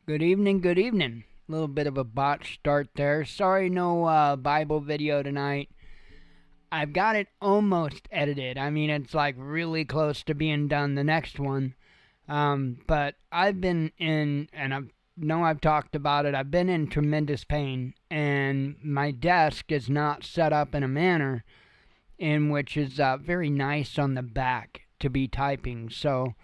Good evening, good evening. A little bit of a botched start there. Sorry, no Bible video tonight. I've got it almost edited. I mean, it's like really close to being done, the next one. But I've been in, and I've talked about it, I've been in tremendous pain, and my desk is not set up in a manner in which is very nice on the back to be typing. So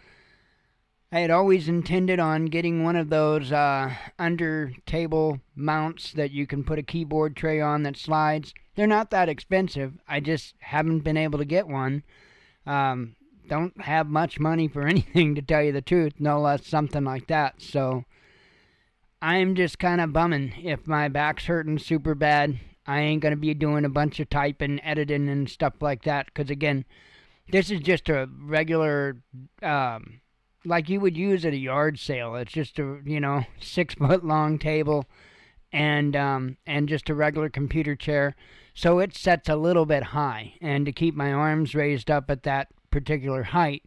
I had always intended on getting one of those under table mounts that you can put a keyboard tray on that slides. They're not that expensive. I just haven't been able to get one. Don't have much money for anything, to tell you the truth, no less something like that. So I'm just kind of bumming. If my back's hurting super bad, I ain't going to be doing a bunch of typing, editing, and stuff like that. Because, again, this is just a regular, like you would use at a yard sale. It's just a, 6-foot long table and just a regular computer chair. So it sets a little bit high. And to keep my arms raised up at that particular height,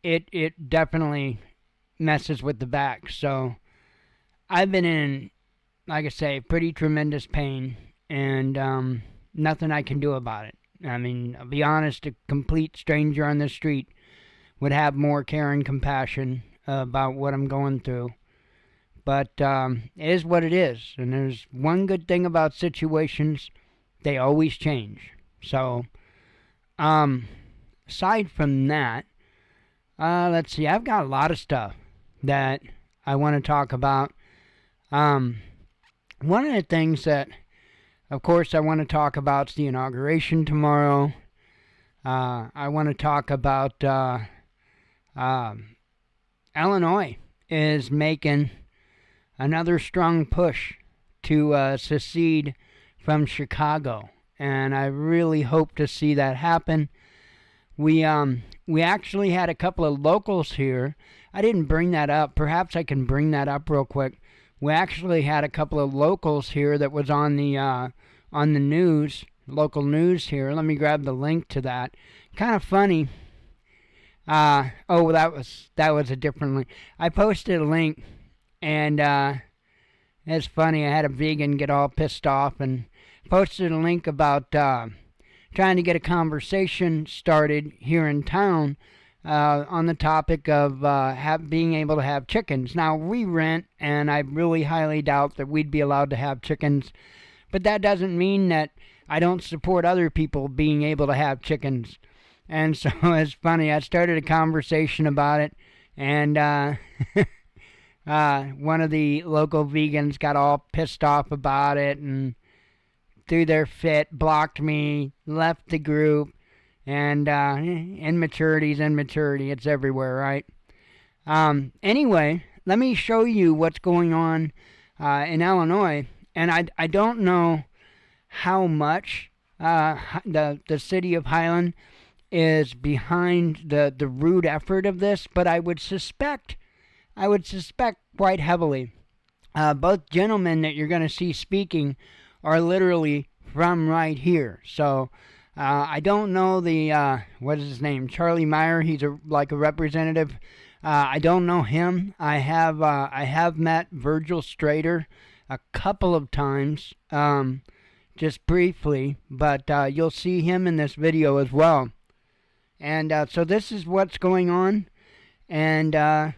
it definitely messes with the back. So I've been in, like I say, pretty tremendous pain, and nothing I can do about it. I mean, I'll be honest, a complete stranger on the street would have more care and compassion about what I'm going through. But it is what it is. And there's one good thing about situations: they always change. So, aside from that, let's see, I've got a lot of stuff that I want to talk about. One of the things that, of course, I want to talk about is the inauguration tomorrow. I want to talk about Illinois is making another strong push to secede from Chicago, and I really hope to see that happen. We actually had a couple of locals here. I didn't bring that up. Perhaps I can bring that up real quick. We actually had a couple of locals here that was on the news, local news here. Let me grab the link to that. Kind of funny. That was a different link. I posted a link, and it's funny. I had a vegan get all pissed off and posted a link about trying to get a conversation started here in town on the topic of being able to have chickens. Now, we rent, and I really highly doubt that we'd be allowed to have chickens, but that doesn't mean that I don't support other people being able to have chickens. And so it's funny, I started a conversation about it, and one of the local vegans got all pissed off about it and threw their fit, blocked me, left the group. And immaturity's immaturity. It's everywhere, right? Anyway, let me show you what's going on in Illinois. And I don't know how much the city of Highland is behind the root effort of this, but I would suspect quite heavily. Both gentlemen that you're going to see speaking are literally from right here. So I don't know what is his name? Charlie Meyer. He's like a representative. I don't know him. I have met Virgil Strader a couple of times, just briefly, but you'll see him in this video as well. And so this is what's going on, and well,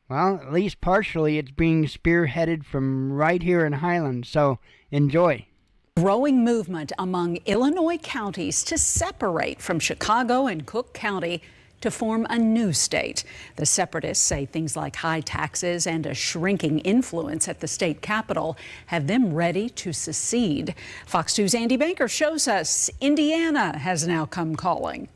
at least partially, it's being spearheaded from right here in Highland. So enjoy. Growing movement among Illinois counties to separate from Chicago and Cook County to form a new state. The separatists say things like high taxes and a shrinking influence at the state capitol have them ready to secede. Fox 2's Andy Banker shows us Indiana has now come calling.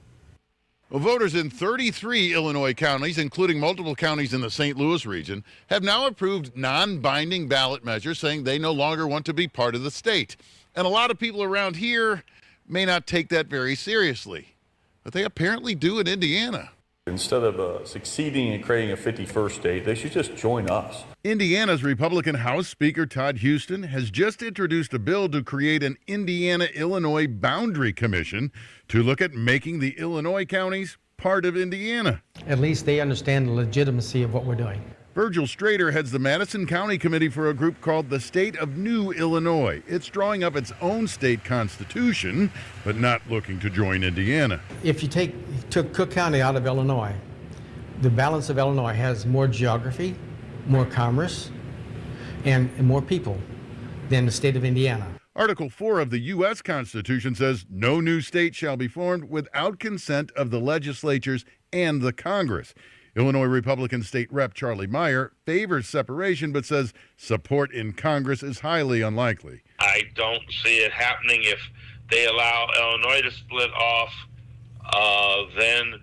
Well, voters in 33 Illinois counties, including multiple counties in the St. Louis region, have now approved non-binding ballot measures saying they no longer want to be part of the state. And a lot of people around here may not take that very seriously, but they apparently do in Indiana. Instead of succeeding and creating a 51st state, they should just join us. Indiana's Republican House Speaker Todd Houston has just introduced a bill to create an Indiana-Illinois Boundary Commission to look at making the Illinois counties part of Indiana. At least they understand the legitimacy of what we're doing. Virgil Strader heads the Madison County Committee for a group called the State of New Illinois. It's drawing up its own state constitution, but not looking to join Indiana. If you took Cook County out of Illinois, the balance of Illinois has more geography, more commerce, and more people than the state of Indiana. Article 4 of the U.S. Constitution says no new state shall be formed without consent of the legislatures and the Congress. Illinois Republican State Rep Charlie Meyer favors separation, but says support in Congress is highly unlikely. I don't see it happening. If they allow Illinois to split off, then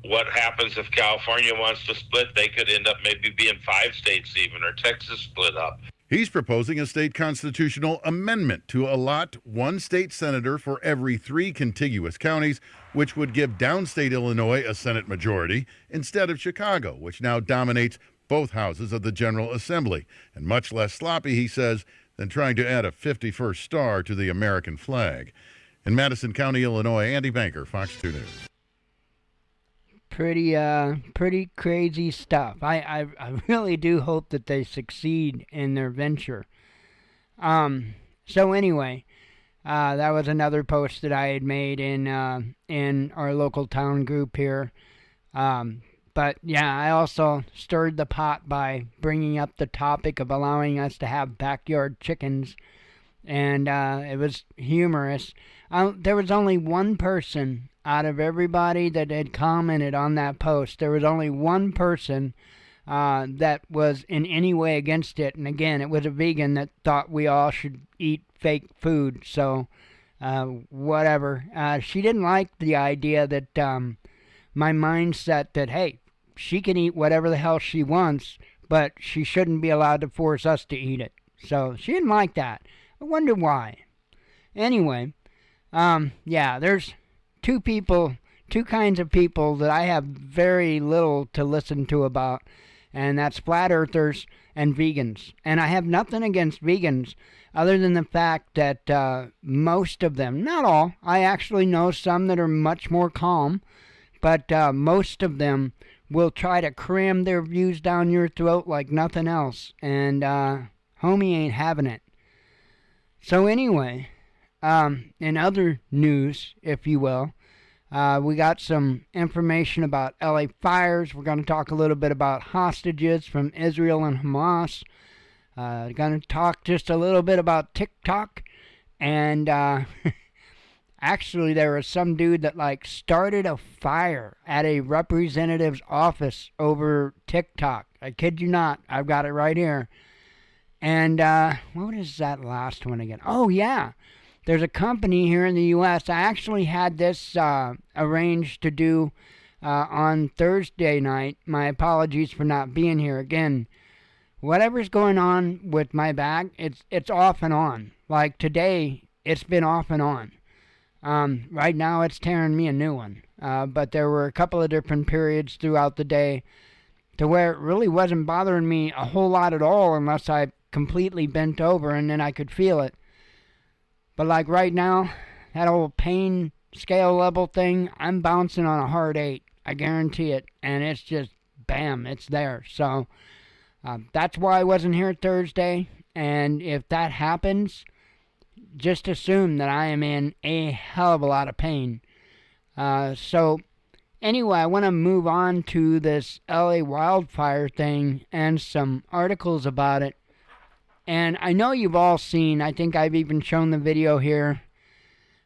what happens if California wants to split? They could end up maybe being 5 states even, or Texas split up. He's proposing a state constitutional amendment to allot one state senator for every 3 contiguous counties, which would give downstate Illinois a Senate majority instead of Chicago, which now dominates both houses of the General Assembly, and much less sloppy, he says, than trying to add a 51st star to the American flag. In Madison County, Illinois, Andy Banker, Fox 2 News. Pretty crazy stuff. I really do hope that they succeed in their venture. So anyway, that was another post that I had made in our local town group here. But yeah, I also stirred the pot by bringing up the topic of allowing us to have backyard chickens, and it was humorous. There was only one person out of everybody that had commented on that post. There was only one person that was in any way against it, and again, it was a vegan that thought we all should eat fake food, so whatever. She didn't like the idea that my mindset that, hey, she can eat whatever the hell she wants, but she shouldn't be allowed to force us to eat it. So she didn't like that. I wonder why. Anyway, yeah, there's two kinds of people that I have very little to listen to about, and that's flat earthers and vegans. And I have nothing against vegans other than the fact that most of them, not all, I actually know some that are much more calm, but most of them will try to cram their views down your throat like nothing else, and homie ain't having it. So anyway, in other news, if you will, we got some information about LA fires. We're going to talk a little bit about hostages from Israel and Hamas. Going to talk just a little bit about TikTok. And actually, there was some dude that started a fire at a representative's office over TikTok. I kid you not. I've got it right here. And what is that last one again? Oh, yeah. There's a company here in the U.S. I actually had this arranged to do on Thursday night. My apologies for not being here. Again, whatever's going on with my back, it's off and on. Like today, it's been off and on. Right now, it's tearing me a new one. But there were a couple of different periods throughout the day to where it really wasn't bothering me a whole lot at all unless I completely bent over and then I could feel it. But like right now, that old pain scale level thing, I'm bouncing on a hard 8. I guarantee it. And it's just, bam, it's there. So that's why I wasn't here Thursday. And if that happens, just assume that I am in a hell of a lot of pain. So anyway, I want to move on to this LA wildfire thing and some articles about it. And I know you've all seen, I think I've even shown the video here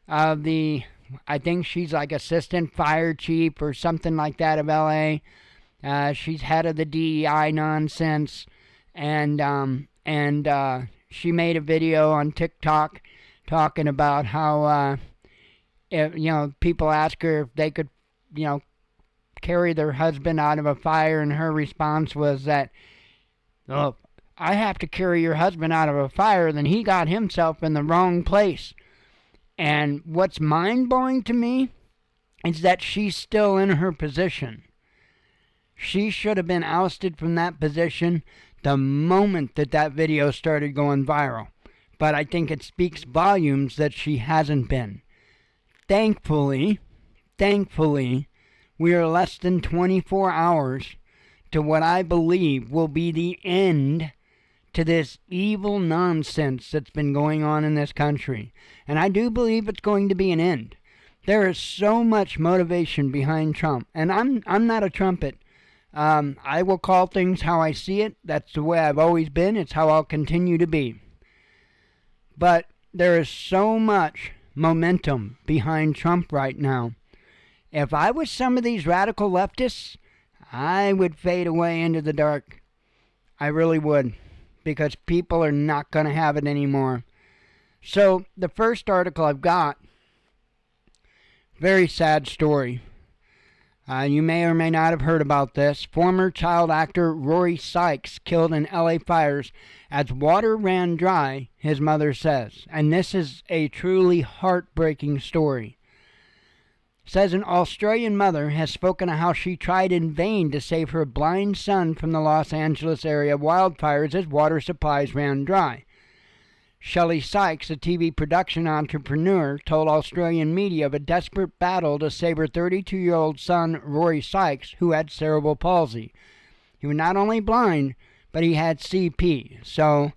of I think she's like assistant fire chief or something like that of LA. She's head of the DEI nonsense. And she made a video on TikTok talking about how, people ask her if they could, carry their husband out of a fire. And her response was that, oh, I have to carry your husband out of a fire, then he got himself in the wrong place. And what's mind-blowing to me is that she's still in her position. She should have been ousted from that position the moment that video started going viral. But I think it speaks volumes that she hasn't been. Thankfully, we are less than 24 hours to what I believe will be the end to this evil nonsense that's been going on in this country. And I do believe it's going to be an end. There is so much motivation behind Trump. And I'm not a trumpet. I will call things how I see it. That's the way I've always been. It's how I'll continue to be. But there is so much momentum behind Trump right now. If I was some of these radical leftists, I would fade away into the dark. I really would. Because people are not going to have it anymore. So, the first article I've got, very sad story. You may or may not have heard about this. Former child actor Rory Sykes killed in LA fires as water ran dry, his mother says. And this is a truly heartbreaking story. Says an Australian mother has spoken of how she tried in vain to save her blind son from the Los Angeles area wildfires as water supplies ran dry. Shelley Sykes, a TV production entrepreneur, told Australian media of a desperate battle to save her 32-year-old son, Rory Sykes, who had cerebral palsy. He was not only blind, but he had CP. So,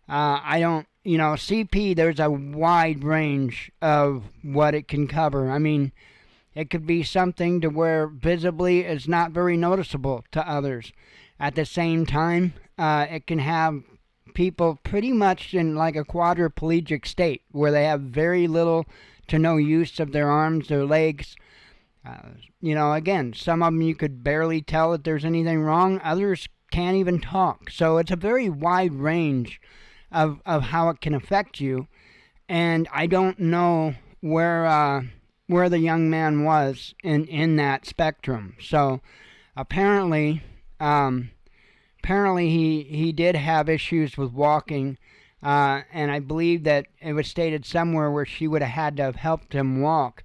CP, there's a wide range of what it can cover. I mean, it could be something to where visibly it's not very noticeable to others. At the same time, it can have people pretty much in like a quadriplegic state where they have very little to no use of their arms, their legs. Again, some of them you could barely tell that there's anything wrong. Others can't even talk. So it's a very wide range of how it can affect you. And I don't know where the young man was in that spectrum. So apparently he did have issues with walking, and I believe that it was stated somewhere where she would have had to have helped him walk.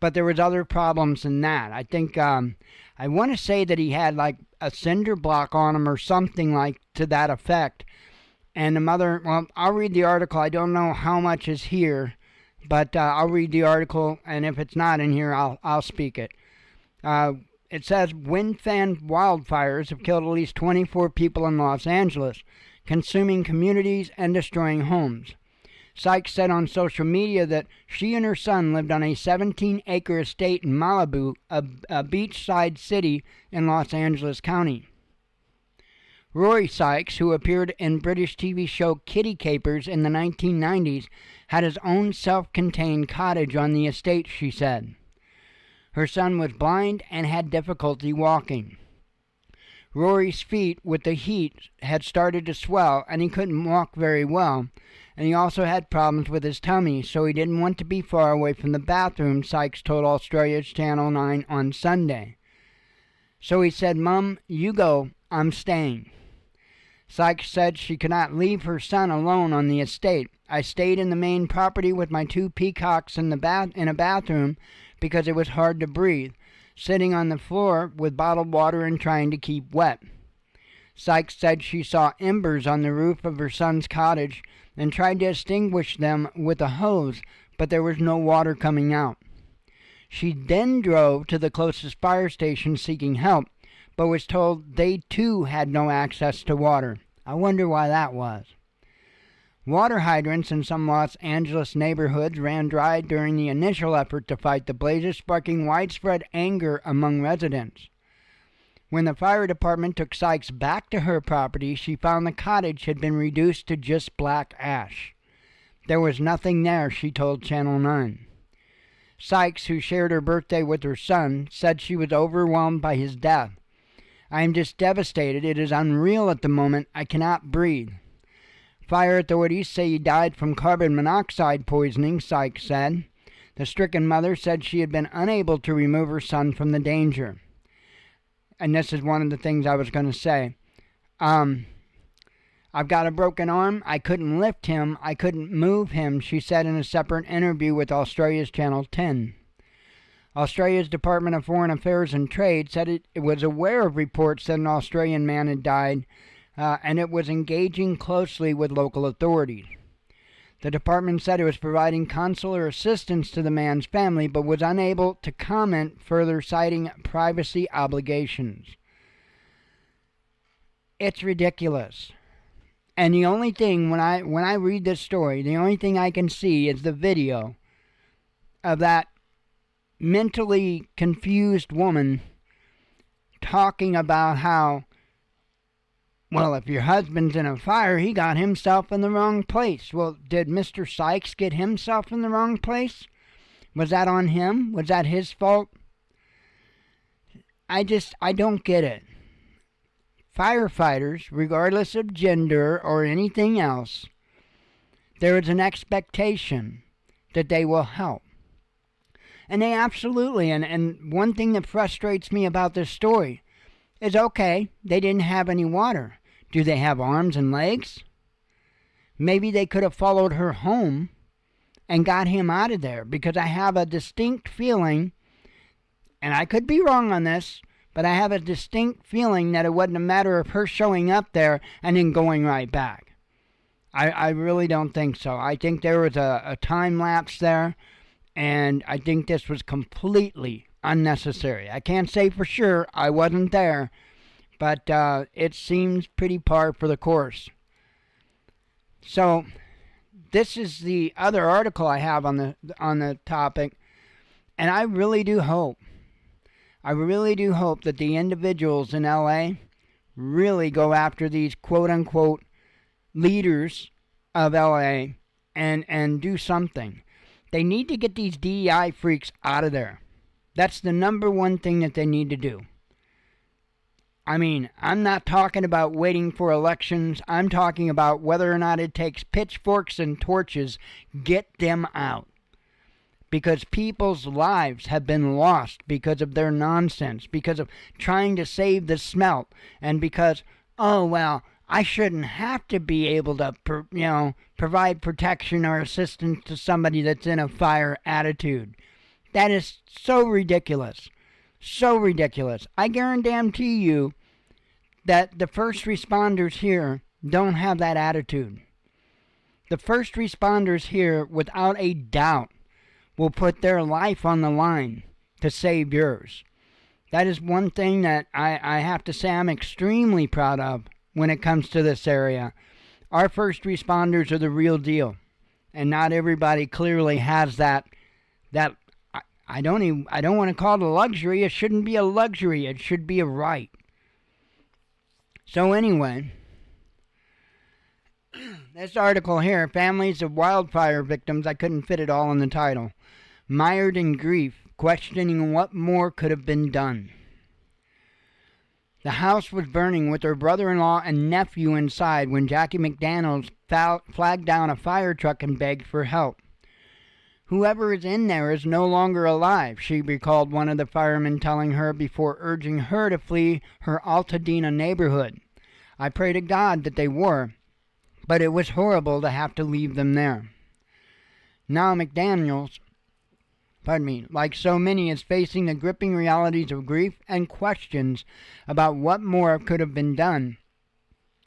But there was other problems than that. I think, I want to say that he had like a cinder block on him or something like to that effect. And the mother, well, I'll read the article. I don't know how much is here, but I'll read the article, and if it's not in here, I'll speak it. It says, wind fan wildfires have killed at least 24 people in Los Angeles, consuming communities and destroying homes. Sykes said on social media that she and her son lived on a 17-acre estate in Malibu, a beachside city in Los Angeles County. Rory Sykes, who appeared in British TV show Kitty Capers in the 1990s, had his own self-contained cottage on the estate, she said. Her son was blind and had difficulty walking. Rory's feet, with the heat, had started to swell, and he couldn't walk very well. And he also had problems with his tummy, so he didn't want to be far away from the bathroom, Sykes told Australia's Channel 9 on Sunday. So he said, "Mum, you go, I'm staying." Sykes said she could not leave her son alone on the estate. I stayed in the main property with my two peacocks in a bathroom because it was hard to breathe, sitting on the floor with bottled water and trying to keep wet. Sykes said she saw embers on the roof of her son's cottage and tried to extinguish them with a hose, but there was no water coming out. She then drove to the closest fire station seeking help, but was told they too had no access to water. I wonder why that was. Water hydrants in some Los Angeles neighborhoods ran dry during the initial effort to fight the blazes, sparking widespread anger among residents. When the fire department took Sykes back to her property, she found the cottage had been reduced to just black ash. There was nothing there, she told Channel 9. Sykes, who shared her birthday with her son, said she was overwhelmed by his death. "I am just devastated. It is unreal at the moment. I cannot breathe." Fire authorities say he died from carbon monoxide poisoning, Sykes said. The stricken mother said she had been unable to remove her son from the danger. And this is one of the things I was going to say. I've got a broken arm. I couldn't lift him. I couldn't move him, she said in a separate interview with Australia's Channel 10. Australia's Department of Foreign Affairs and Trade said it was aware of reports that an Australian man had died, and it was engaging closely with local authorities. The department said it was providing consular assistance to the man's family, but was unable to comment further, citing privacy obligations. It's ridiculous. And the only thing, when I read this story, the only thing I can see is the video of that mentally confused woman talking about how, well, if your husband's in a fire, he got himself in the wrong place. Well, did Mr. Sykes get himself in the wrong place? Was that on him? Was that his fault? I don't get it. Firefighters, regardless of gender or anything else, there is an expectation that they will help. And they absolutely, and one thing that frustrates me about this story is, okay, they didn't have any water. Do they have arms and legs? Maybe they could have followed her home and got him out of there, because I have a distinct feeling, and I could be wrong on this, but I have a distinct feeling that it wasn't a matter of her showing up there and then going right back. I really don't think so. I think there was a time lapse there, and I think this was completely unnecessary. I can't say for sure, I wasn't there, but it seems pretty par for the course. So this is the other article I have on the topic, and I really do hope that the individuals in LA really go after these quote-unquote leaders of LA and do something. They need to get these DEI freaks out of there. That's the number one thing that they need to do. I mean, I'm not talking about waiting for elections. I'm talking about whether or not it takes pitchforks and torches. Get them out. Because people's lives have been lost because of their nonsense, because of trying to save the smelt, and because, oh, well, I shouldn't have to be able to, provide protection or assistance to somebody that's in a fire attitude. That is so ridiculous. So ridiculous. I guarantee you that the first responders here don't have that attitude. The first responders here, without a doubt, will put their life on the line to save yours. That is one thing that I have to say I'm extremely proud of when it comes to this area. Our first responders are the real deal, and not everybody clearly has that I don't want to call it a luxury. It shouldn't be a luxury. It should be a right. So anyway, this article here, families of wildfire victims, I couldn't fit it all in the title. Mired in grief, questioning what more could have been done. The house was burning with her brother-in-law and nephew inside when Jackie McDaniels flagged down a fire truck and begged for help. Whoever is in there is no longer alive, she recalled one of the firemen telling her before urging her to flee her Altadena neighborhood. I pray to God that they were, but it was horrible to have to leave them there. Now McDaniels, like so many, is facing the gripping realities of grief and questions about what more could have been done.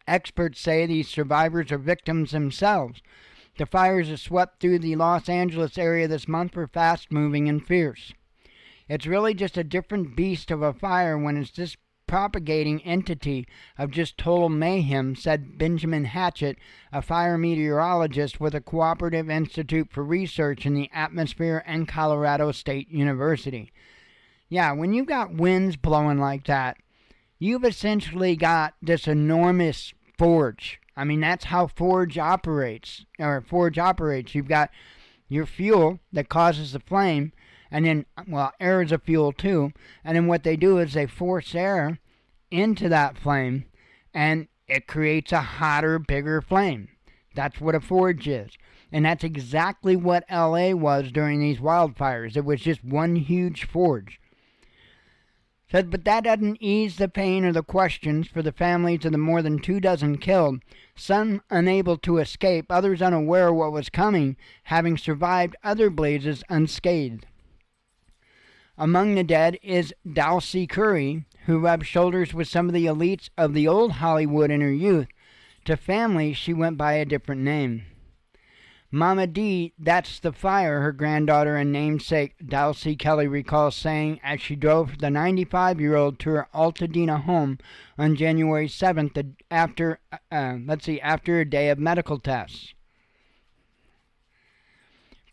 Experts say these survivors are victims themselves. The fires that swept through the Los Angeles area this month were fast-moving and fierce. It's really just a different beast of a fire when it's this propagating entity of just total mayhem, said Benjamin Hatchett, a fire meteorologist with a cooperative institute for research in the atmosphere and Colorado State University. Yeah, when you've got winds blowing like that, you've essentially got this enormous forge. I mean, that's how forge operates. You've got your fuel that causes the flame, and then, well, air is a fuel too, and then what they do is they force air into that flame, and it creates a hotter, bigger flame. That's what a forge is. And that's exactly what LA was during these wildfires. It was just one huge forge. Said, but that doesn't ease the pain or the questions for the families of the more than 24 killed, some unable to escape, others unaware of what was coming, having survived other blazes unscathed. Among the dead is Dulcie Curry, who rubbed shoulders with some of the elites of the old Hollywood in her youth. To family, she went by a different name. Mama D, that's the fire, her granddaughter and namesake Dulcie Kelly recalls saying as she drove the 95-year-old to her Altadena home on January 7th after a day of medical tests.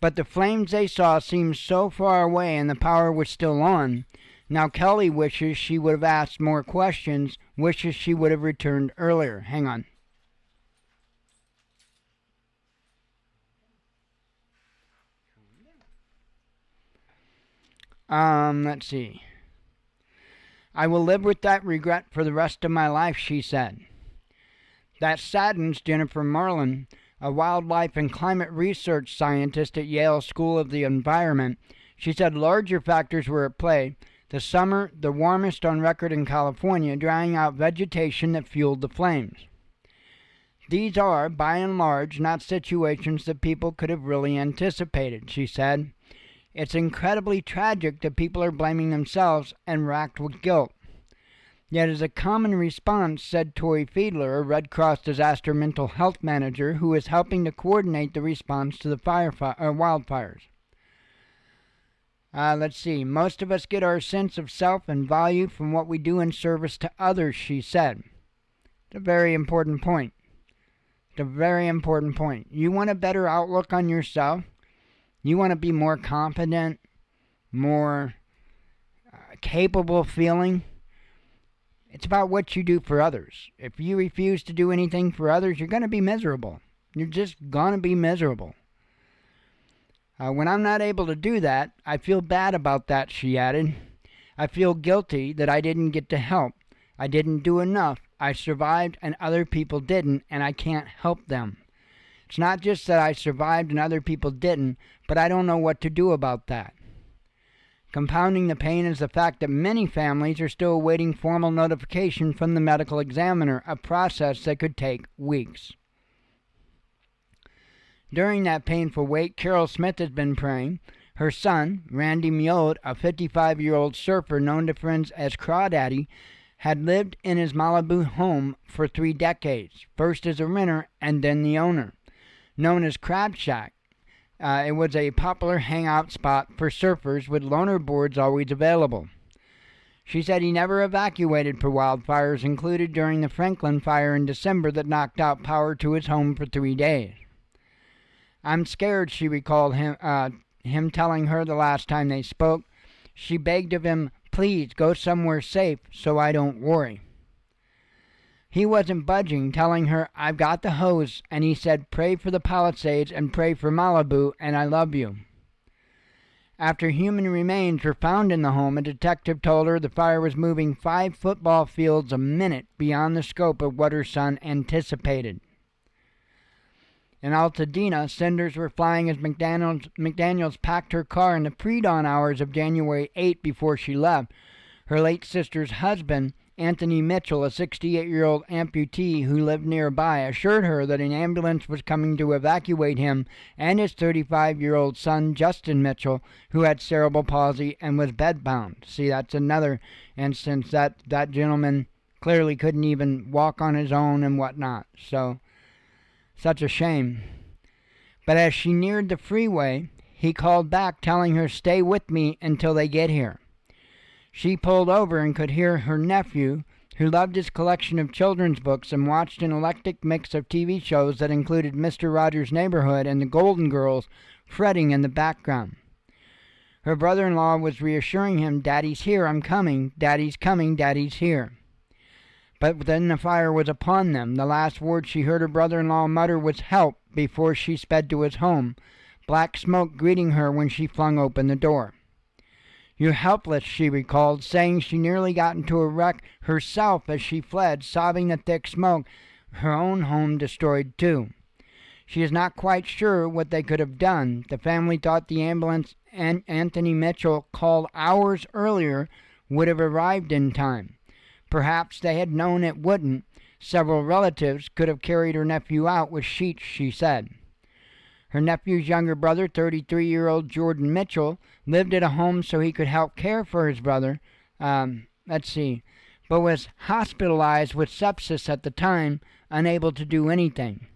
But the flames they saw seemed so far away and the power was still on. Now Kelly wishes she would have asked more questions, wishes she would have returned earlier. Hang on. Let's see. I will live with that regret for the rest of my life, she said. That saddens Jennifer Marlin, a wildlife and climate research scientist at Yale School of the Environment. She said larger factors were at play. The summer, the warmest on record in California, drying out vegetation that fueled the flames. These are, by and large, not situations that people could have really anticipated, she said. It's incredibly tragic that people are blaming themselves and racked with guilt. Yet as a common response, said Tori Fiedler, a Red Cross disaster mental health manager who is helping to coordinate the response to the wildfires. Let's see. Most of us get our sense of self and value from what we do in service to others, she said. It's a very important point. It's a very important point. You want a better outlook on yourself? You want to be more confident, more capable feeling? It's about what you do for others. If you refuse to do anything for others, you're going to be miserable. You're just going to be miserable. When I'm not able to do that, I feel bad about that, she added. I feel guilty that I didn't get to help. I didn't do enough. I survived and other people didn't, and I can't help them. It's not just that I survived and other people didn't, but I don't know what to do about that. Compounding the pain is the fact that many families are still awaiting formal notification from the medical examiner, a process that could take weeks. During that painful wait, Carol Smith has been praying. Her son, Randy Miod, a 55-year-old surfer known to friends as Crawdaddy, had lived in his Malibu home for 3 decades, first as a renter and then the owner. Known as Crab Shack, it was a popular hangout spot for surfers with loaner boards always available. She said he never evacuated for wildfires included during the Franklin fire in December that knocked out power to his home for 3 days. I'm scared, she recalled him telling her the last time they spoke. She begged of him, please go somewhere safe so I don't worry. He wasn't budging, telling her, I've got the hose, and he said, pray for the Palisades and pray for Malibu, and I love you. After human remains were found in the home, a detective told her the fire was moving 5 football fields a minute beyond the scope of what her son anticipated. In Altadena, cinders were flying as McDaniels packed her car in the pre-dawn hours of January 8 before she left. Her late sister's husband, Anthony Mitchell, a 68-year-old amputee who lived nearby, assured her that an ambulance was coming to evacuate him and his 35-year-old son, Justin Mitchell, who had cerebral palsy and was bedbound. See, that's another instance that gentleman clearly couldn't even walk on his own and whatnot. So, such a shame. But as she neared the freeway, he called back telling her, stay with me until they get here. She pulled over and could hear her nephew, who loved his collection of children's books and watched an eclectic mix of TV shows that included Mr. Rogers' Neighborhood and the Golden Girls, fretting in the background. Her brother-in-law was reassuring him, Daddy's here, I'm coming, Daddy's coming, Daddy's here. But then the fire was upon them. The last word she heard her brother-in-law mutter was help before she sped to his home, black smoke greeting her when she flung open the door. You're helpless, she recalled, saying she nearly got into a wreck herself as she fled, sobbing the thick smoke, her own home destroyed too. She is not quite sure what they could have done. The family thought the ambulance Anthony Mitchell called hours earlier would have arrived in time. Perhaps they had known it wouldn't. Several relatives could have carried her nephew out with sheets, she said. Her nephew's younger brother, 33-year-old Jordan Mitchell, lived at a home so he could help care for his brother, but was hospitalized with sepsis at the time, unable to do anything.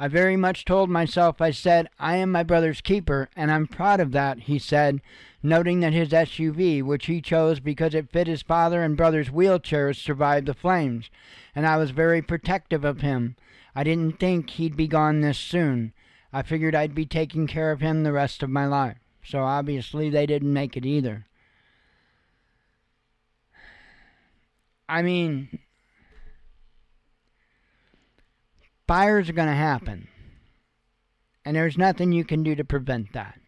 I very much told myself, I said, I am my brother's keeper, and I'm proud of that, he said, noting that his SUV, which he chose because it fit his father and brother's wheelchairs, survived the flames, and I was very protective of him. I didn't think he'd be gone this soon. I figured I'd be taking care of him the rest of my life. So obviously they didn't make it either. I mean, fires are going to happen. And there's nothing you can do to prevent that.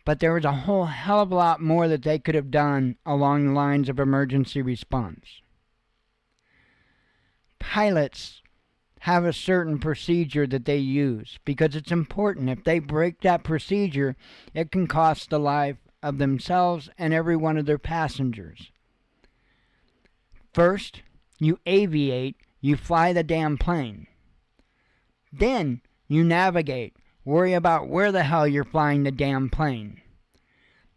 But there was a whole hell of a lot more that they could have done along the lines of emergency response. Pilots have a certain procedure that they use because it's important. If they break that procedure, it can cost the life of themselves and every one of their passengers. First, you aviate, you fly the damn plane. Then, you navigate, worry about where the hell you're flying the damn plane.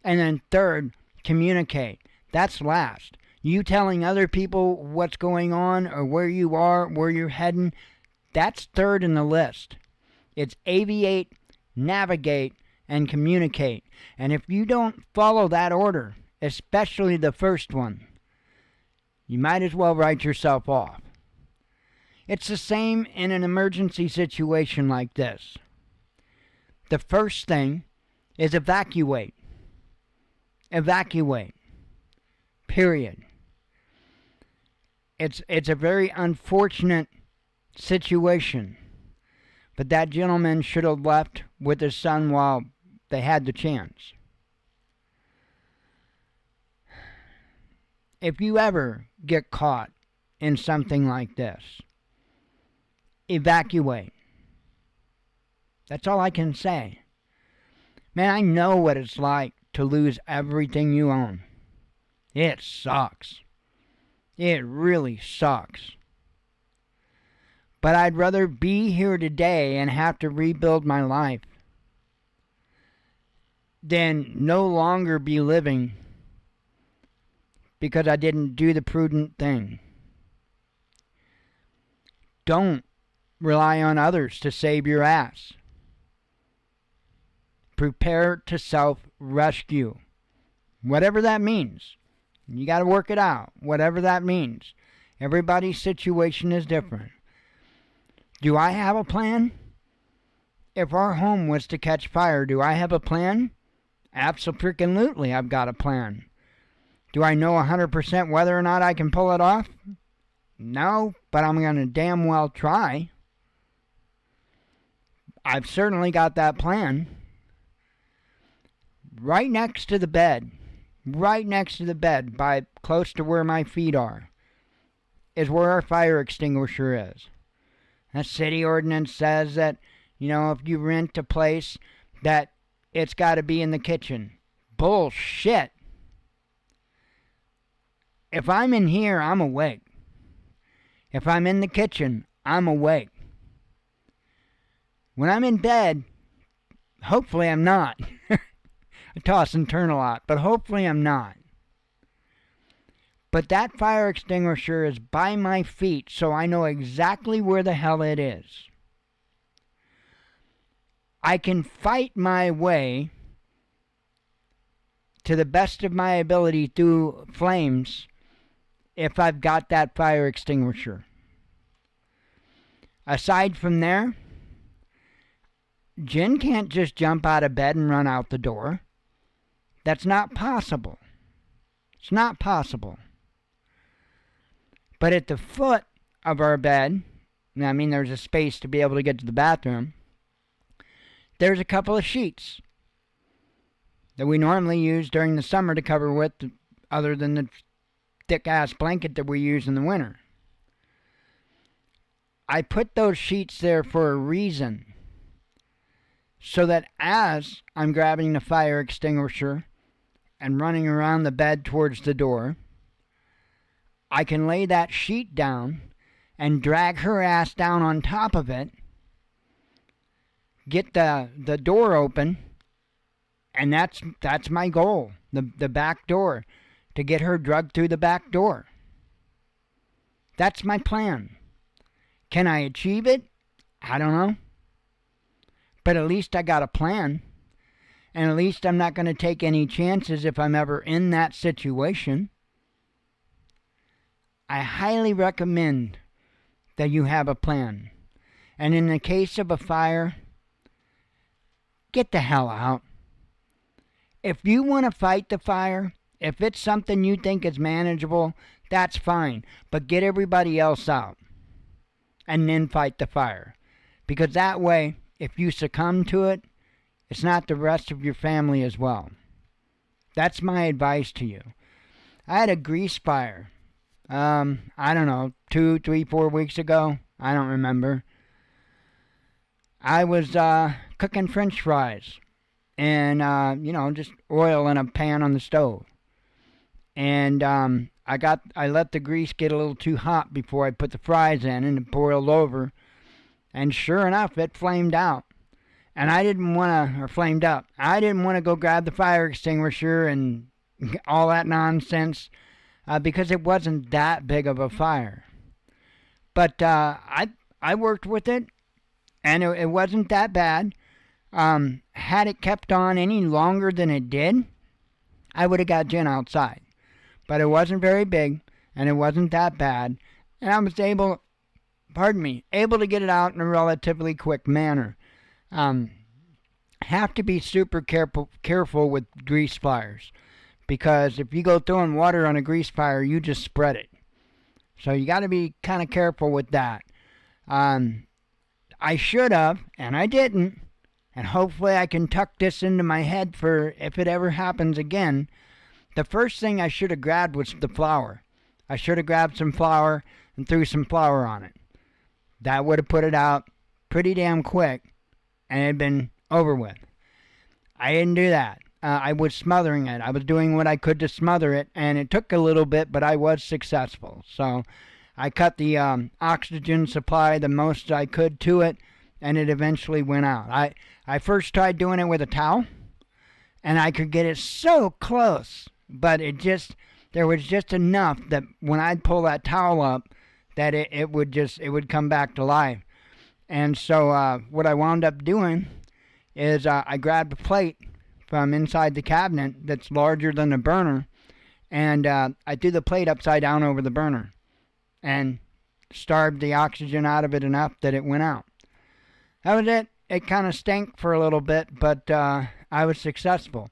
And then third, communicate. That's last. You telling other people what's going on or where you are, where you're heading, that's third in the list. It's aviate, navigate, and communicate. And if you don't follow that order, especially the first one, you might as well write yourself off. It's the same in an emergency situation like this. The first thing is evacuate. Evacuate. Period. It's a very unfortunate situation. But that gentleman should have left with his son while they had the chance. If you ever get caught in something like this, evacuate. That's all I can say. Man, I know what it's like to lose everything you own. It sucks. It really sucks. But I'd rather be here today and have to rebuild my life than no longer be living because I didn't do the prudent thing. Don't rely on others to save your ass. Prepare to self-rescue. Whatever that means. You got to work it out. Whatever that means. Everybody's situation is different. Do I have a plan? If our home was to catch fire, do I have a plan? Absolutely, I've got a plan. Do I know 100% whether or not I can pull it off? No, but I'm going to damn well try. I've certainly got that plan. Right next to the bed, by close to where my feet are, is where our fire extinguisher is. The city ordinance says that, if you rent a place, that it's got to be in the kitchen. Bullshit. If I'm in here, I'm awake. If I'm in the kitchen, I'm awake. When I'm in bed, hopefully I'm not. I toss and turn a lot, but hopefully I'm not. But that fire extinguisher is by my feet, so I know exactly where the hell it is. I can fight my way to the best of my ability through flames if I've got that fire extinguisher. Aside from there, Jen can't just jump out of bed and run out the door. That's not possible. It's not possible. But at the foot of our bed, there's a space to be able to get to the bathroom, there's a couple of sheets that we normally use during the summer to cover with, other than the thick-ass blanket that we use in the winter. I put those sheets there for a reason, so that as I'm grabbing the fire extinguisher and running around the bed towards the door, I can lay that sheet down and drag her ass down on top of it, get the door open, and that's my goal, the back door, to get her drugged through the back door. That's my plan. Can I achieve it? I don't know. But at least I got a plan. And at least I'm not going to take any chances if I'm ever in that situation. I highly recommend that you have a plan. And in the case of a fire, get the hell out. If you want to fight the fire, if it's something you think is manageable, that's fine. But get everybody else out. And then fight the fire. Because that way, if you succumb to it, it's not the rest of your family as well. That's my advice to you. I had a grease fire. I don't know, 2, 3, 4 weeks ago. I don't remember. I was cooking French fries. And, just oil in a pan on the stove. And I let the grease get a little too hot before I put the fries in, and it boiled over. And sure enough, it flamed out. And I didn't want to, or flamed up. I didn't want to go grab the fire extinguisher and all that nonsense because it wasn't that big of a fire. But I worked with it, and it wasn't that bad. Had it kept on any longer than it did, I would have got Jen outside. But it wasn't very big, and it wasn't that bad. And I was able to get it out in a relatively quick manner. Have to be super careful with grease fires, because if you go throwing water on a grease fire, you just spread it. So you got to be kind of careful with that. I should have, and I didn't, and hopefully I can tuck this into my head for if it ever happens again. The first thing I should have grabbed was the flour. I should have grabbed some flour and threw some flour on it. That would have put it out pretty damn quick, and it had been over with. I didn't do that. I was smothering it. I was doing what I could to smother it, and it took a little bit, but I was successful. So I cut the oxygen supply the most I could to it, and it eventually went out. I first tried doing it with a towel, and I could get it so close, but there was just enough that when I'd pull that towel up, that it would come back to life. And so what I wound up doing is I grabbed a plate from inside the cabinet that's larger than the burner, and I threw the plate upside down over the burner and starved the oxygen out of it enough that it went out. That was it. It kind of stank for a little bit, but I was successful.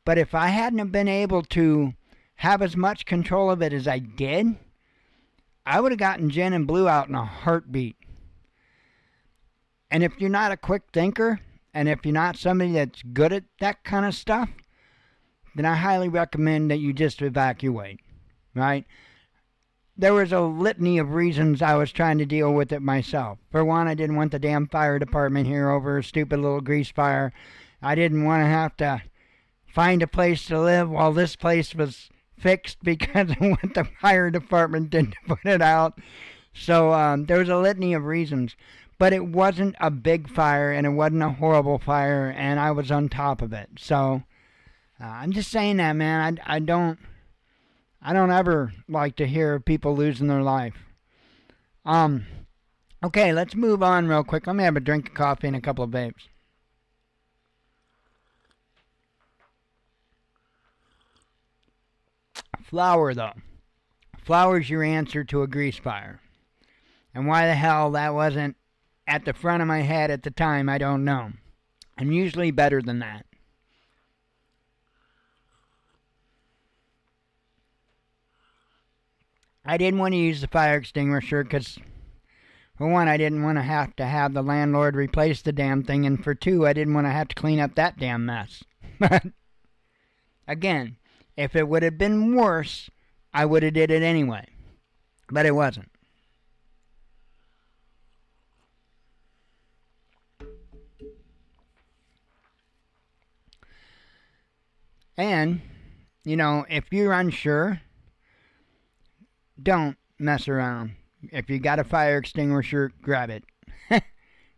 But if I hadn't have been able to have as much control of it as I did, I would have gotten Jen and Blue out in a heartbeat. And if you're not a quick thinker, and if you're not somebody that's good at that kind of stuff, then I highly recommend that you just evacuate, right? There was a litany of reasons I was trying to deal with it myself. For one, I didn't want the damn fire department here over a stupid little grease fire. I didn't want to have to find a place to live while this place was fixed because I want the fire department to put it out. So there was a litany of reasons. But it wasn't a big fire, and it wasn't a horrible fire, and I was on top of it. So I'm just saying that, man. I don't ever like to hear people losing their life. Okay, let's move on real quick. Let me have a drink of coffee and a couple of vapes. Flour, though. Flour's your answer to a grease fire. And why the hell that wasn't at the front of my head at the time, I don't know. I'm usually better than that. I didn't want to use the fire extinguisher because, for one, I didn't want to have the landlord replace the damn thing, and for two, I didn't want to have to clean up that damn mess. But, again, if it would have been worse, I would have did it anyway. But it wasn't. And, if you're unsure, don't mess around. If you got a fire extinguisher, grab it.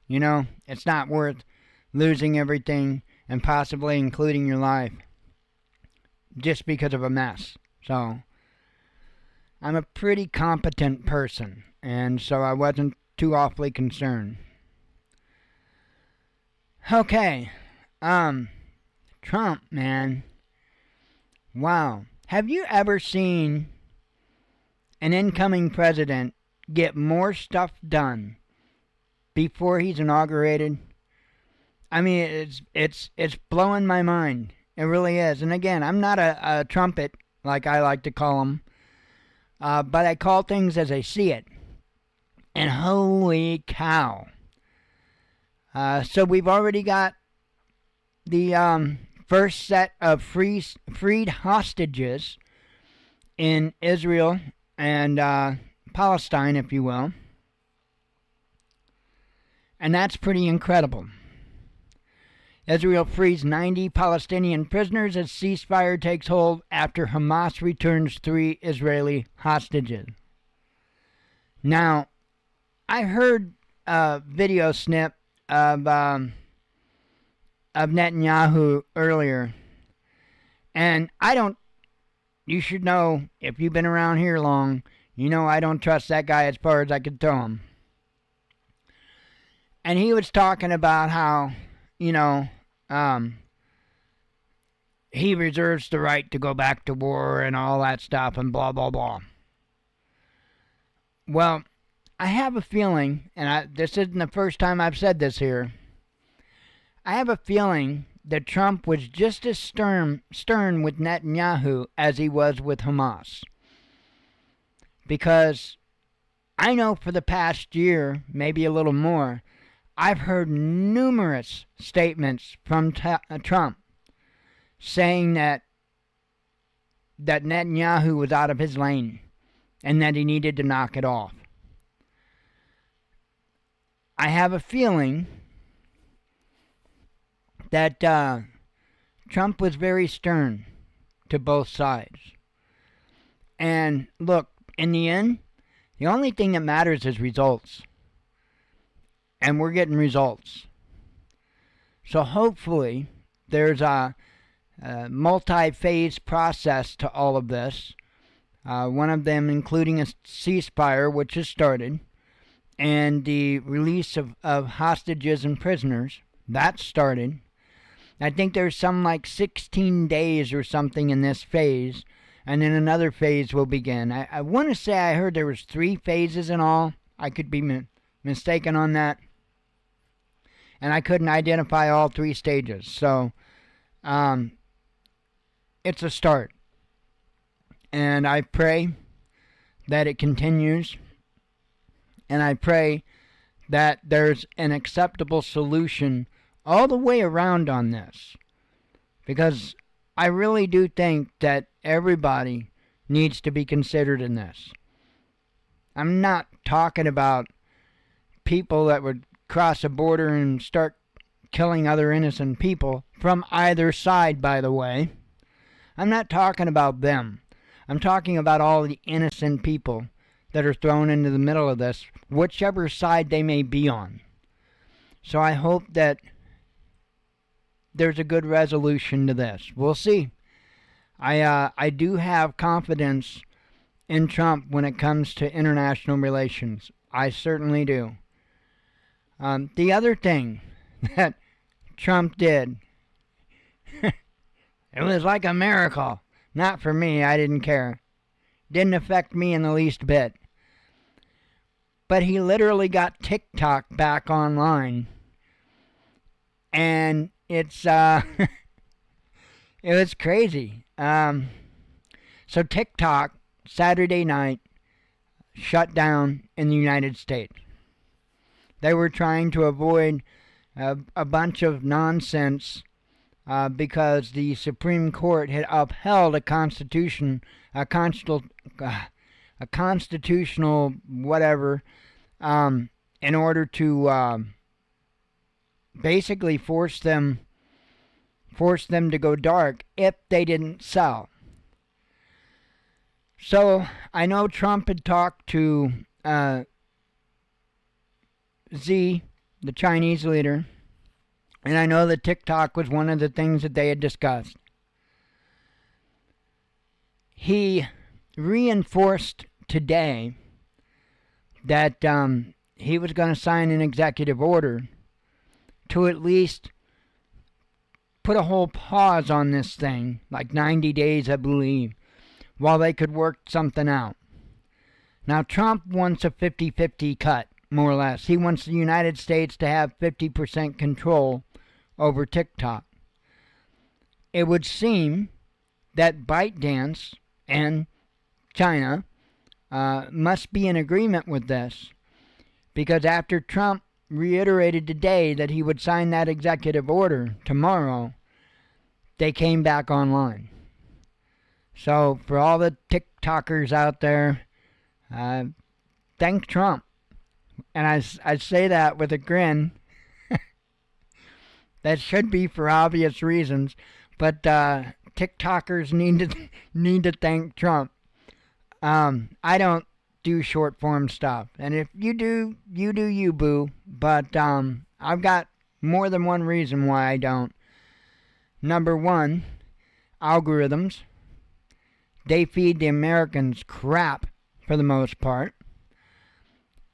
It's not worth losing everything and possibly including your life just because of a mess. So, I'm a pretty competent person, and so I wasn't too awfully concerned. Okay. Trump, man. Wow. Have you ever seen an incoming president get more stuff done before he's inaugurated? I mean, it's blowing my mind. It really is. And again, I'm not a trumpet, like I like to call them, but I call things as I see it. And holy cow. So we've already got the first set of freed hostages in Israel and Palestine, if you will. And that's pretty incredible. Israel frees 90 Palestinian prisoners as ceasefire takes hold after Hamas returns 3 Israeli hostages. Now, I heard a video snip of Netanyahu earlier, and you should know, if you've been around here long, you know I don't trust that guy as far as I could throw him. And he was talking about how, he reserves the right to go back to war and all that stuff and blah, blah, blah. Well, I have a feeling, and this isn't the first time I've said this here, I have a feeling that Trump was just as stern with Netanyahu as he was with Hamas. Because I know for the past year, maybe a little more, I've heard numerous statements from Trump saying that Netanyahu was out of his lane and that he needed to knock it off. I have a feeling that Trump was very stern to both sides. And look, in the end, the only thing that matters is results. And we're getting results. So hopefully there's a multi-phase process to all of this. One of them including a ceasefire, which has started, and the release of hostages and prisoners. That started. I think there's some like 16 days or something in this phase, and then another phase will begin. I want to say I heard there was 3 phases in all. I could be mistaken on that. And I couldn't identify all 3 stages. So, it's a start. And I pray that it continues. And I pray that there's an acceptable solution all the way around on this. Because I really do think that everybody needs to be considered in this. I'm not talking about people that would cross a border and start killing other innocent people from either side, by the way. I'm not talking about them. I'm talking about all the innocent people that are thrown into the middle of this, whichever side they may be on. So I hope that there's a good resolution to this. We'll see. I do have confidence in Trump when it comes to international relations. I certainly do. The other thing that Trump did, it was like a miracle. Not for me, I didn't care. Didn't affect me in the least bit. But he literally got TikTok back online. And it's, it was crazy. So TikTok, Saturday night, shut down in the United States. They were trying to avoid a bunch of nonsense because the Supreme Court had upheld a constitutional whatever in order to basically force them to go dark if they didn't sell. So I know Trump had talked to Xi, the Chinese leader, and I know that TikTok was one of the things that they had discussed. He reinforced today that he was going to sign an executive order to at least put a whole pause on this thing, like 90 days, I believe, while they could work something out. Now, Trump wants a 50-50 cut, more or less. He wants the United States to have 50% control over TikTok. It would seem that ByteDance and China must be in agreement with this, because after Trump reiterated today that he would sign that executive order tomorrow, they came back online. So for all the TikTokers out there, thank Trump. And I say that with a grin. That should be for obvious reasons, but TikTokers need to thank Trump. I don't do short form stuff, and if you do, you boo. But I've got more than one reason why I don't. Number one, algorithms. They feed the Americans crap for the most part.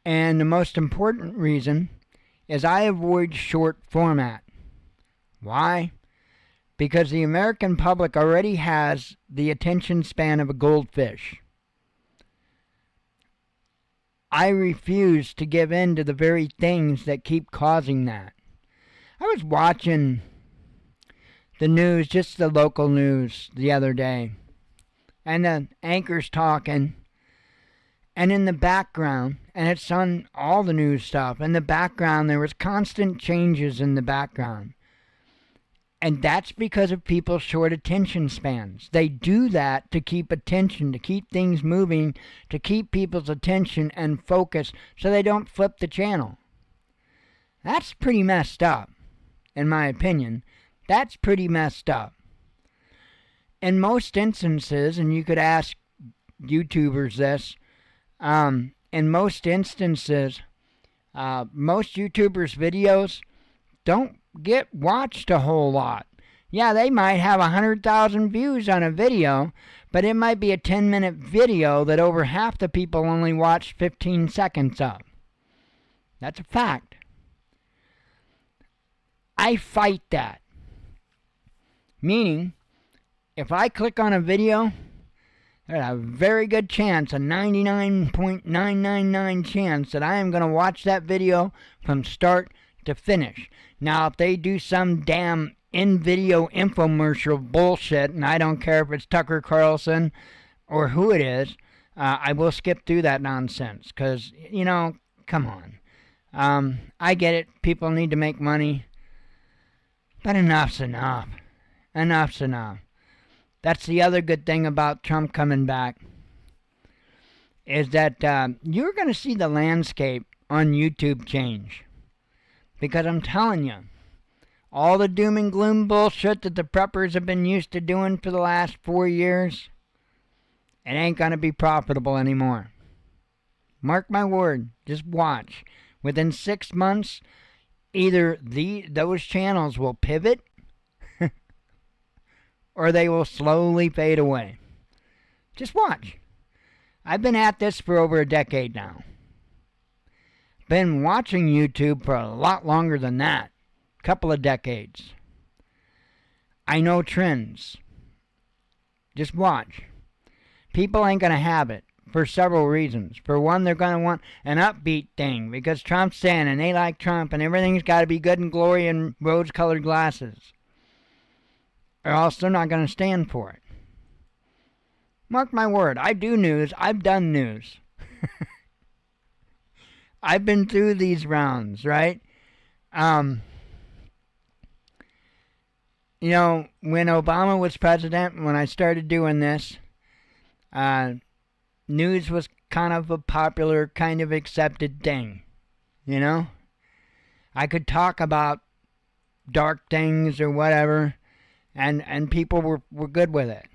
And the most important reason is I avoid short format. Why? Because the American public already has the attention span of a goldfish. I refuse to give in to the very things that keep causing that. I was watching the news, just the local news, the other day, and the anchor's talking, and in the background, and it's on all the news stuff, in the background there was constant changes in the background. And that's because of people's short attention spans. They do that to keep attention, to keep things moving, to keep people's attention and focus so they don't flip the channel. That's pretty messed up, in my opinion. That's pretty messed up. In most instances, and you could ask YouTubers this, in most instances, most YouTubers' videos don't get watched a whole lot. Yeah, they might have 100,000 views on a video, but it might be a 10-minute video that over half the people only watched 15 seconds of. That's a fact. I fight that. Meaning, if I click on a video, there's a very good chance, a 99.999 chance that I am going to watch that video from start to finish. Now, if they do some damn in-video infomercial bullshit, and I don't care if it's Tucker Carlson or who it is, I will skip through that nonsense. Because, come on. I get it. People need to make money. But enough's enough. Enough's enough. That's the other good thing about Trump coming back, is that you're going to see the landscape on YouTube change. Because I'm telling you, all the doom and gloom bullshit that the preppers have been used to doing for the last 4 years, it ain't going to be profitable anymore. Mark my word, just watch. Within 6 months, either those channels will pivot or they will slowly fade away. Just watch. I've been at this for over a decade now. Been watching YouTube for a lot longer than that. Couple of decades. I know trends. Just watch. People ain't going to have it for several reasons. For one, they're going to want an upbeat thing because Trump's saying, and they like Trump, and everything's got to be good and glory and rose-colored glasses. Or else they're not going to stand for it. Mark my word, I do news. I've done news. I've been through these rounds, right? When Obama was president, when I started doing this, news was kind of a popular, kind of accepted thing, I could talk about dark things or whatever, and people were good with it.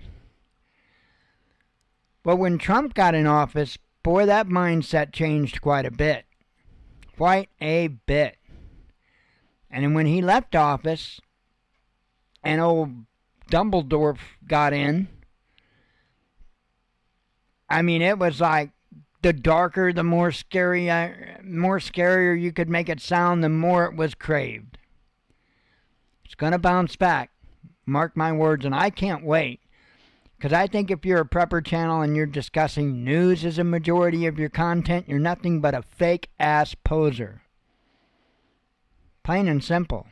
But when Trump got in office, boy, that mindset changed quite a bit. Quite a bit. And then when he left office and old Dumbledore got in, I mean, it was like the darker, the more scarier you could make it sound, the more it was craved. It's going to bounce back. Mark my words, and I can't wait. Because I think if you're a prepper channel and you're discussing news as a majority of your content, you're nothing but a fake-ass poser. Plain and simple.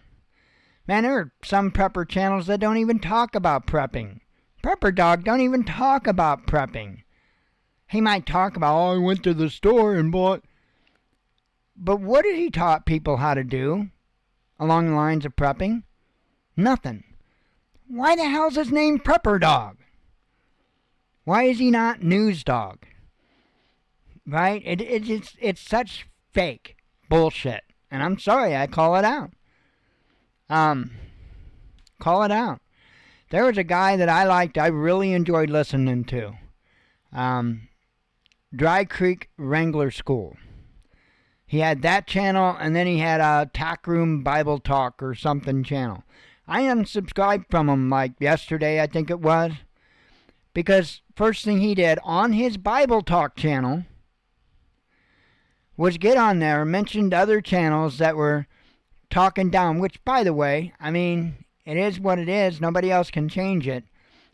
Man, there are some prepper channels that don't even talk about prepping. Prepper Dog don't even talk about prepping. He might talk about, oh, I went to the store and bought. But what did he taught people how to do along the lines of prepping? Nothing. Why the hell's his name Prepper Dog? Why is he not News Dog? Right? It's such fake bullshit. And I'm sorry, I call it out. Call it out. There was a guy that I liked, I really enjoyed listening to. Dry Creek Wrangler School. He had that channel, and then he had a Tack Room Bible Talk or something channel. I unsubscribed from him like yesterday, I think it was. Because first thing he did on his Bible Talk channel was get on there and mentioned other channels that were talking down, which, by the way, I mean, it is what it is. Nobody else can change it.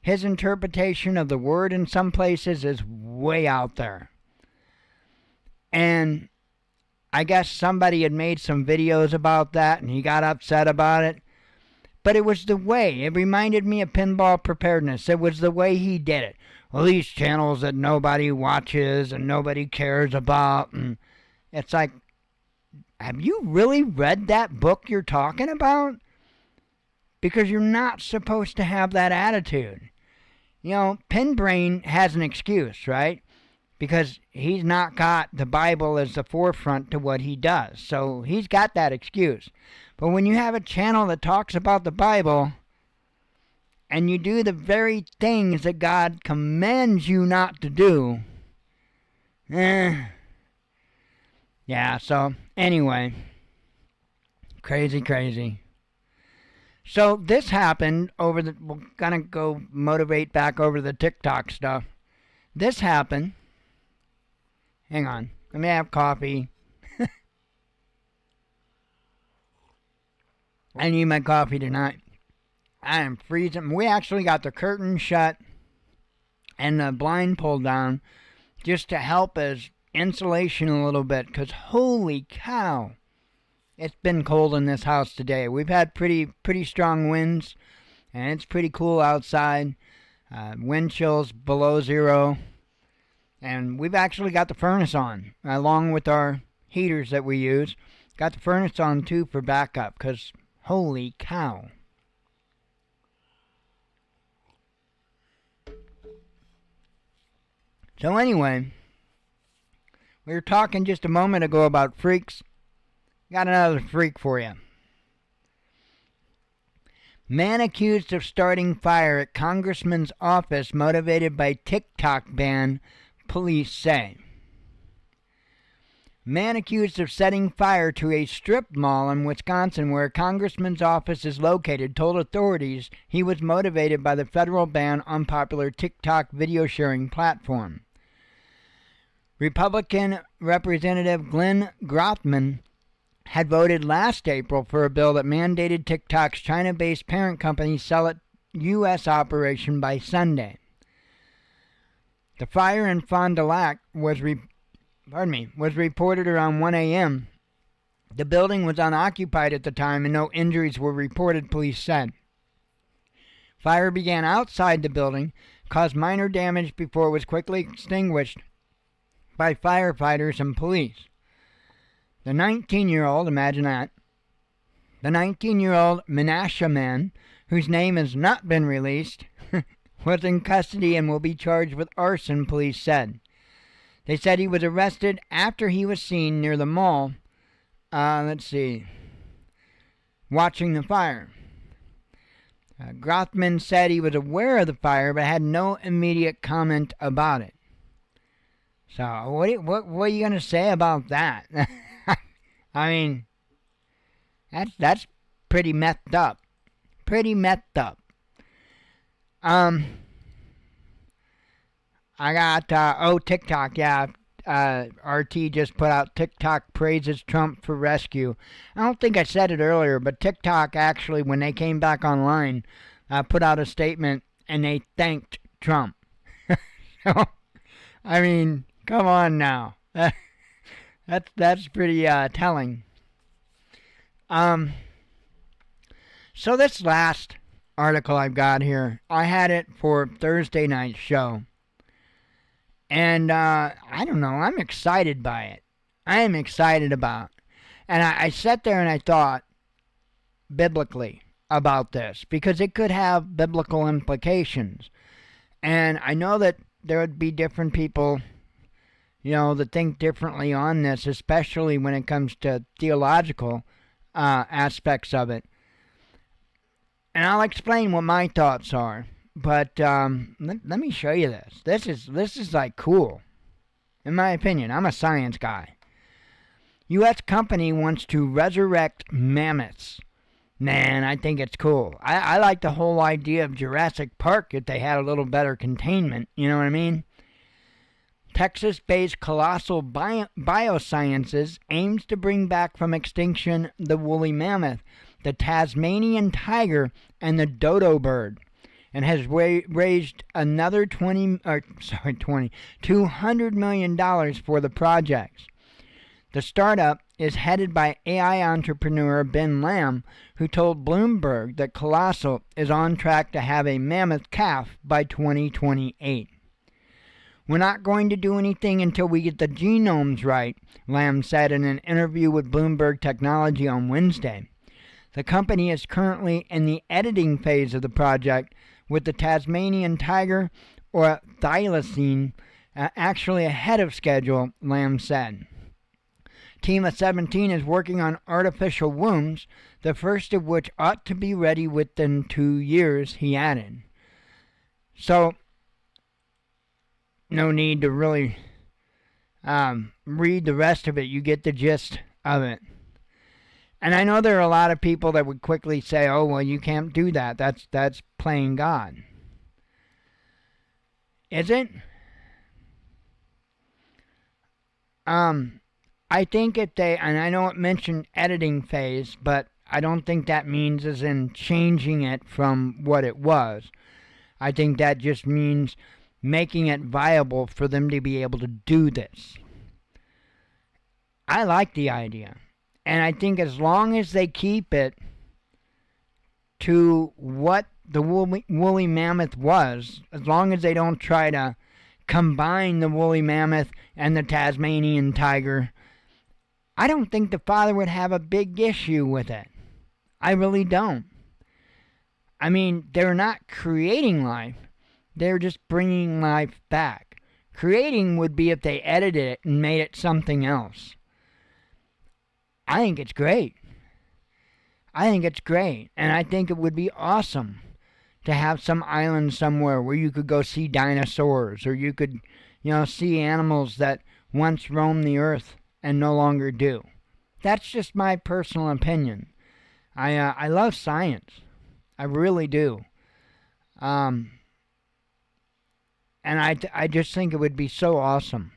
His interpretation of the word in some places is way out there. And I guess somebody had made some videos about that and he got upset about it. But it was the way. It reminded me of pinball preparedness. It was the way he did it. Well, these channels that nobody watches and nobody cares about. And it's like, have you really read that book you're talking about? Because you're not supposed to have that attitude. You know, Pinbrain has an excuse, right? Because he's not got the Bible as the forefront to what he does. So he's got that excuse. But when you have a channel that talks about the Bible and you do the very things that God commands you not to do, yeah, so anyway, crazy. So this happened over the, we're gonna go motivate back over the TikTok stuff. This happened, hang on, let me have coffee. I need my coffee tonight. I am freezing. We actually got the curtain shut and the blind pulled down just to help as insulation a little bit, because holy cow, it's been cold in this house today. We've had pretty strong winds, and it's pretty cool outside. Wind chills below zero, and we've actually got the furnace on, along with our heaters that we use. Got the furnace on too for backup, because holy cow. So anyway, we were talking just a moment ago about freaks. Got another freak for you. Man accused of starting fire at congressman's office motivated by TikTok ban, police say. Man accused of setting fire to a strip mall in Wisconsin where a congressman's office is located told authorities he was motivated by the federal ban on popular TikTok video sharing platform. Republican Representative Glenn Grothman had voted last April for a bill that mandated TikTok's China-based parent company sell its U.S. operation by Sunday. The fire in Fond du Lac was reported around 1 a.m. The building was unoccupied at the time and no injuries were reported, police said. Fire began outside the building, caused minor damage before it was quickly extinguished by firefighters and police. The 19-year-old, imagine that, the 19-year-old Menashe man, whose name has not been released, was in custody and will be charged with arson, police said. They said he was arrested after he was seen near the mall, watching the fire. Grothman said he was aware of the fire but had no immediate comment about it. So, what are you going to say about that? I mean, that's pretty methed up. I got, TikTok, yeah. RT just put out TikTok praises Trump for rescue. I don't think I said it earlier, but TikTok actually, when they came back online, put out a statement and they thanked Trump. So, I mean, come on now. That's pretty telling. So this last article I've got here, I had it for Thursday night's show. And I don't know, I'm excited by it. I am excited about it. And I sat there and I thought biblically about this because it could have biblical implications. And I know that there would be different people, that think differently on this, especially when it comes to theological aspects of it. And I'll explain what my thoughts are. But let me show you this. This is like cool. In my opinion, I'm a science guy. U.S. company wants to resurrect mammoths. Man, I think it's cool. I like the whole idea of Jurassic Park if they had a little better containment. You know what I mean? Texas-based Colossal Biosciences aims to bring back from extinction the woolly mammoth, the Tasmanian tiger, and the dodo bird, and has raised another $200 million for the projects. The startup is headed by AI entrepreneur Ben Lamb, who told Bloomberg that Colossal is on track to have a mammoth calf by 2028. We're not going to do anything until we get the genomes right, Lamb said in an interview with Bloomberg Technology on Wednesday. The company is currently in the editing phase of the project, with the Tasmanian tiger, or thylacine, actually ahead of schedule, Lamb said. Team of 17 is working on artificial wombs, the first of which ought to be ready within 2 years, he added. So, no need to really read the rest of it. You get the gist of it. And I know there are a lot of people that would quickly say, oh, well, you can't do that. That's playing God. Is it? I think if they, and I know it mentioned editing phase, but I don't think that means as in changing it from what it was. I think that just means making it viable for them to be able to do this. I like the idea. And I think as long as they keep it to what the woolly mammoth was, as long as they don't try to combine the woolly mammoth and the Tasmanian tiger, I don't think the Father would have a big issue with it. I really don't. I mean, they're not creating life. They're just bringing life back. Creating would be if they edited it and made it something else. I think it's great. I think it's great. And I think it would be awesome to have some island somewhere where you could go see dinosaurs, or you could, see animals that once roamed the earth and no longer do. That's just my personal opinion. I love science. I really do. And I just think it would be so awesome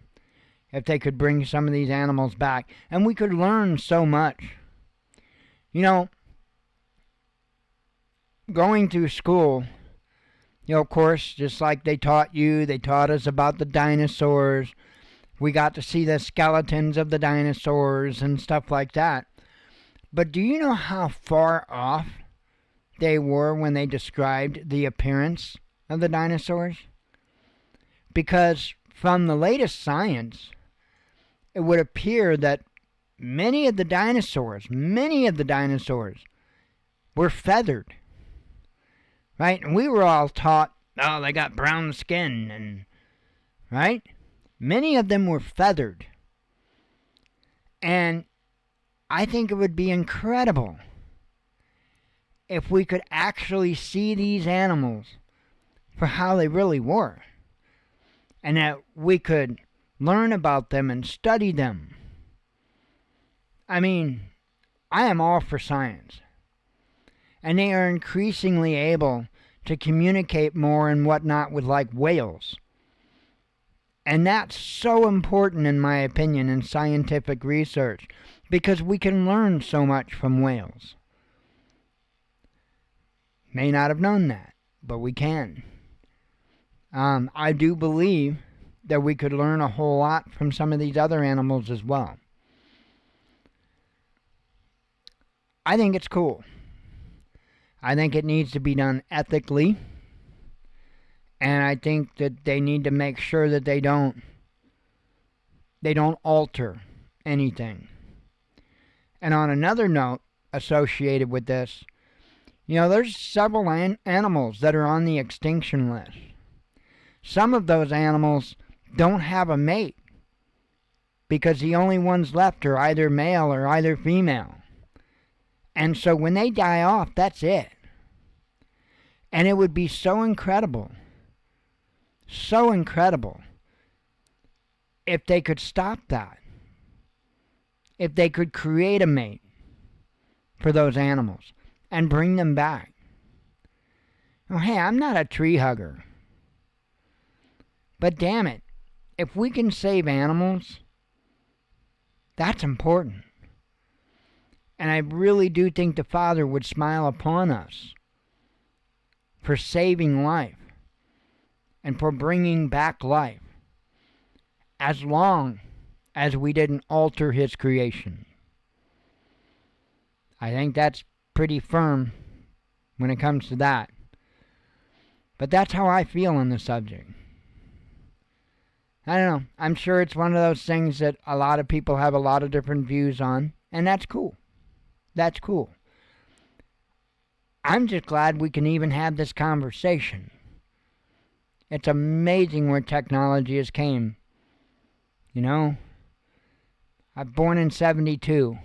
if they could bring some of these animals back. And we could learn so much. Going through school, of course, just like they taught us about the dinosaurs. We got to see the skeletons of the dinosaurs and stuff like that. But do you know how far off they were when they described the appearance of the dinosaurs? Because from the latest science, it would appear that many of the dinosaurs were feathered. Right? And we were all taught, oh, they got brown skin, and right? Many of them were feathered. And I think it would be incredible if we could actually see these animals for how they really were. And that we could learn about them and study them. I mean, I am all for science. And they are increasingly able to communicate more and whatnot with like whales. And that's so important, in my opinion, in scientific research, because we can learn so much from whales. May not have known that, but we can. I do believe that we could learn a whole lot from some of these other animals as well. I think it's cool. I think it needs to be done ethically. And I think that they need to make sure that they don't alter anything. And on another note associated with this, there's several animals that are on the extinction list. Some of those animals don't have a mate because the only ones left are either male or either female. And so when they die off, that's it. And it would be so incredible if they could stop that. If they could create a mate for those animals and bring them back. Oh, hey, I'm not a tree hugger. But damn it, if we can save animals, that's important. And I really do think the Father would smile upon us for saving life and for bringing back life, as long as we didn't alter His creation. I think that's pretty firm when it comes to that. But that's how I feel on the subject. I don't know. I'm sure it's one of those things that a lot of people have a lot of different views on, and that's cool. That's cool. I'm just glad we can even have this conversation. It's amazing where technology has came. I'm born in 72.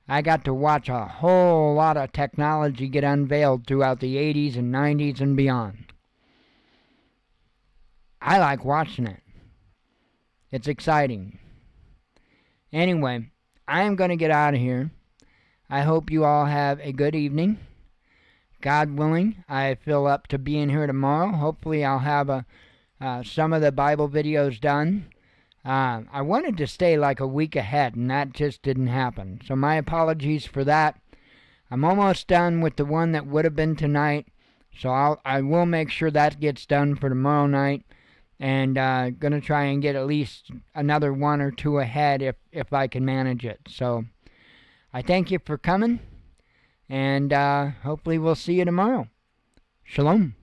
I got to watch a whole lot of technology get unveiled throughout the 80s and 90s and beyond. I like watching it. It's exciting. Anyway, I am going to get out of here. I hope you all have a good evening. God willing, I feel up to being here tomorrow. Hopefully I'll have some of the Bible videos done. I wanted to stay like a week ahead, and that just didn't happen. So my apologies for that. I'm almost done with the one that would have been tonight. So I will make sure that gets done for tomorrow night. And going to try and get at least another one or two ahead if I can manage it. So I thank you for coming. And hopefully we'll see you tomorrow. Shalom.